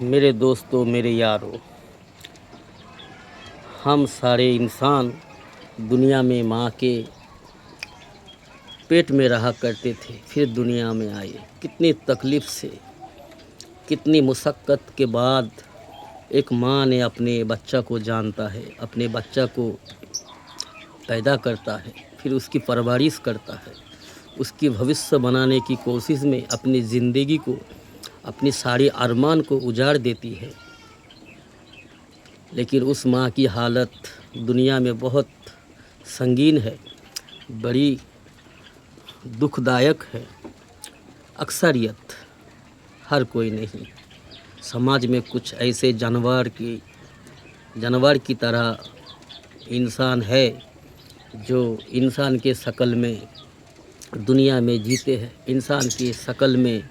मेरे दोस्तों, मेरे यारों, हम सारे इंसान दुनिया में माँ के पेट में रहा करते थे, फिर दुनिया में आए। कितनी तकलीफ़ से, कितनी मुशक्क़त के बाद एक माँ ने अपने बच्चा को जानता है, अपने बच्चा को पैदा करता है, फिर उसकी परवरिश करता है, उसकी भविष्य बनाने की कोशिश में अपनी ज़िंदगी को, अपनी सारी अरमान को उजाड़ देती है। लेकिन उस माँ की हालत दुनिया में बहुत संगीन है, बड़ी दुखदायक है। अक्सरियत, हर कोई नहीं। समाज में कुछ ऐसे जानवर की तरह इंसान है जो इंसान के शक्ल में दुनिया में जीते हैं, इंसान की शक्ल में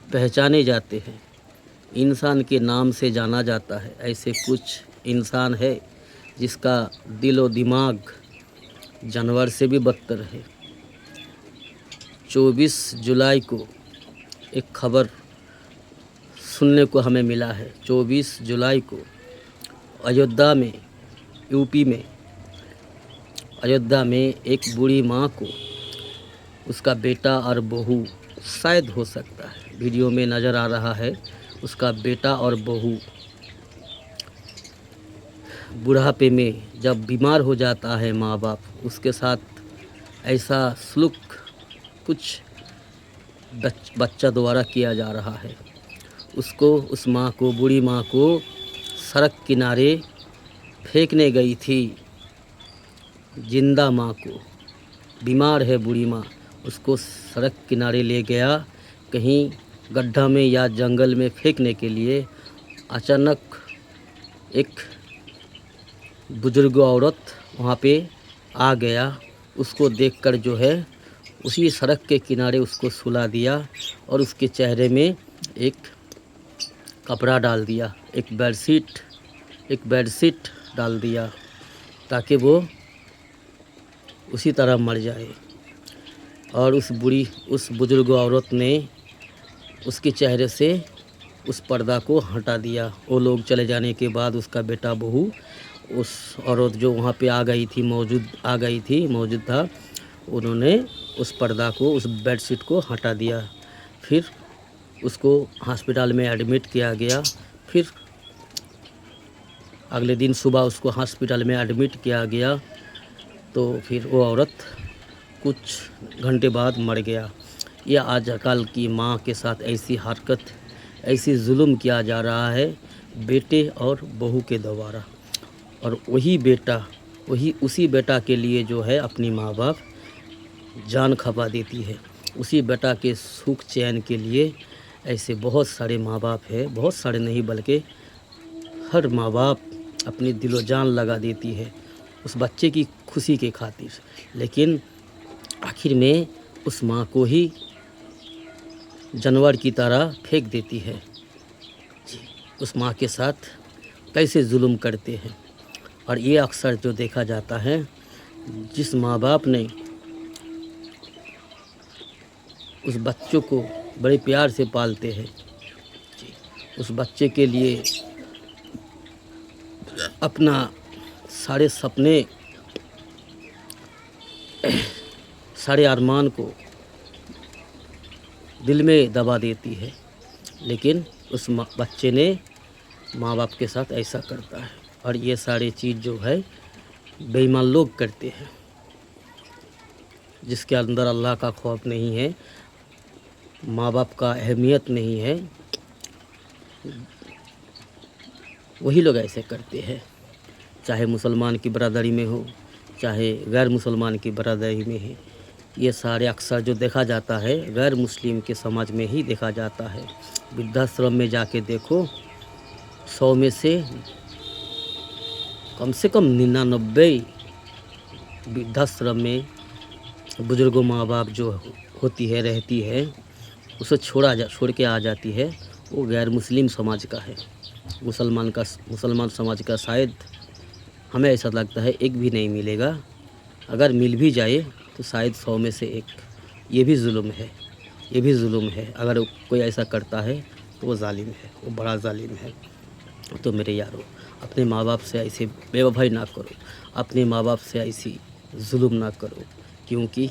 पहचाने जाते हैं, इंसान के नाम से जाना जाता है। ऐसे कुछ इंसान है जिसका दिल और दिमाग जानवर से भी बदतर है। 24 जुलाई को एक खबर सुनने को हमें मिला है। 24 जुलाई को अयोध्या में, यूपी में, अयोध्या में एक बूढ़ी माँ को उसका बेटा और बहू, शायद हो सकता है, वीडियो में नज़र आ रहा है, उसका बेटा और बहू बुढ़ापे में जब बीमार हो जाता है माँ बाप, उसके साथ ऐसा सलूक कुछ बच्चा द्वारा किया जा रहा है। उसको, उस माँ को, बूढ़ी माँ को सड़क किनारे फेंकने गई थी। जिंदा माँ को, बीमार है बूढ़ी माँ, उसको सड़क किनारे ले गया कहीं गड्ढा में या जंगल में फेंकने के लिए। अचानक एक बुजुर्ग औरत वहाँ पे आ गया। उसको देखकर जो है उसी सड़क के किनारे उसको सुला दिया और उसके चेहरे में एक कपड़ा डाल दिया, एक बेडशीट डाल दिया ताकि वो उसी तरह मर जाए। और उस बुजुर्ग औरत ने उसके चेहरे से उस पर्दा को हटा दिया। वो लोग चले जाने के बाद उसका बेटा बहू, उस औरत जो वहाँ पे मौजूद था, उन्होंने उस पर्दा को, उस बेडशीट को हटा दिया। फिर उसको हॉस्पिटल में एडमिट किया गया। फिर अगले दिन सुबह उसको हॉस्पिटल में एडमिट किया गया तो फिर वो औरत कुछ घंटे बाद मर गया। यह आजकल की माँ के साथ ऐसी हरकत, ऐसी जुल्म किया जा रहा है बेटे और बहू के द्वारा। और उसी बेटा के लिए जो है अपनी माँ बाप जान खपा देती है। उसी बेटा के सुख चैन के लिए ऐसे बहुत सारे माँ बाप है, बहुत सारे नहीं बल्कि हर माँ बाप अपनी दिलो जान लगा देती है उस बच्चे की खुशी के खातिर। लेकिन आखिर में उस माँ को ही जानवर की तरह फेंक देती है। उस माँ के साथ कैसे जुल्म करते हैं। और ये अक्सर जो देखा जाता है, जिस माँ बाप ने उस बच्चों को बड़े प्यार से पालते हैं, उस बच्चे के लिए अपना सारे सपने, सारे अरमान को दिल में दबा देती है, लेकिन उस बच्चे ने माँ बाप के साथ ऐसा करता है। और ये सारी चीज़ जो है बेईमान लोग करते हैं, जिसके अंदर अल्लाह का खौफ नहीं है, माँ बाप का अहमियत नहीं है, वही लोग ऐसे करते हैं। चाहे मुसलमान की बरादरी में हो, चाहे गैर मुसलमान की बरादरी में है, ये सारे अक्सर जो देखा जाता है गैर मुस्लिम के समाज में ही देखा जाता है। वृद्धाश्रम में जाके देखो, 100 में से कम 99 वृद्धाश्रम में बुजुर्गों माँ बाप जो होती है, रहती है, उसे छोड़ के आ जाती है, वो गैर मुस्लिम समाज का है। मुसलमान समाज का शायद हमें ऐसा लगता है एक भी नहीं मिलेगा। अगर मिल भी जाए तो शायद 100 में से एक। ये भी जुल्म है, ये भी जुल्म है। अगर कोई ऐसा करता है तो वो जालिम है, वो बड़ा जालिम है। तो मेरे यारों, अपने माँ बाप से ऐसे बेवफाई ना करो, अपने माँ बाप से ऐसी जुल्म ना करो, क्योंकि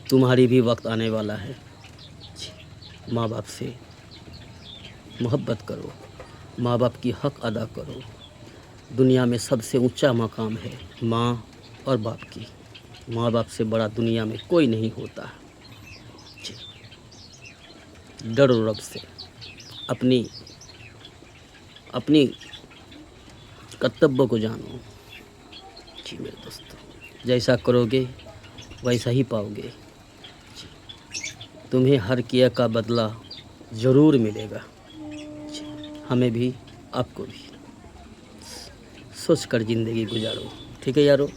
तुम्हारी भी वक्त आने वाला है। माँ बाप से मोहब्बत करो, माँ बाप की हक अदा करो। दुनिया में सबसे ऊंचा मकाम है माँ और बाप की। माँ बाप से बड़ा दुनिया में कोई नहीं होता। डरो रब से, अपनी अपनी कर्तव्य को जानो। जी मेरे दोस्तों, जैसा करोगे वैसा ही पाओगे। तुम्हें हर किया का बदला ज़रूर मिलेगा। हमें भी, आपको भी। सोच कर ज़िंदगी गुजारो। ठीक है यारों।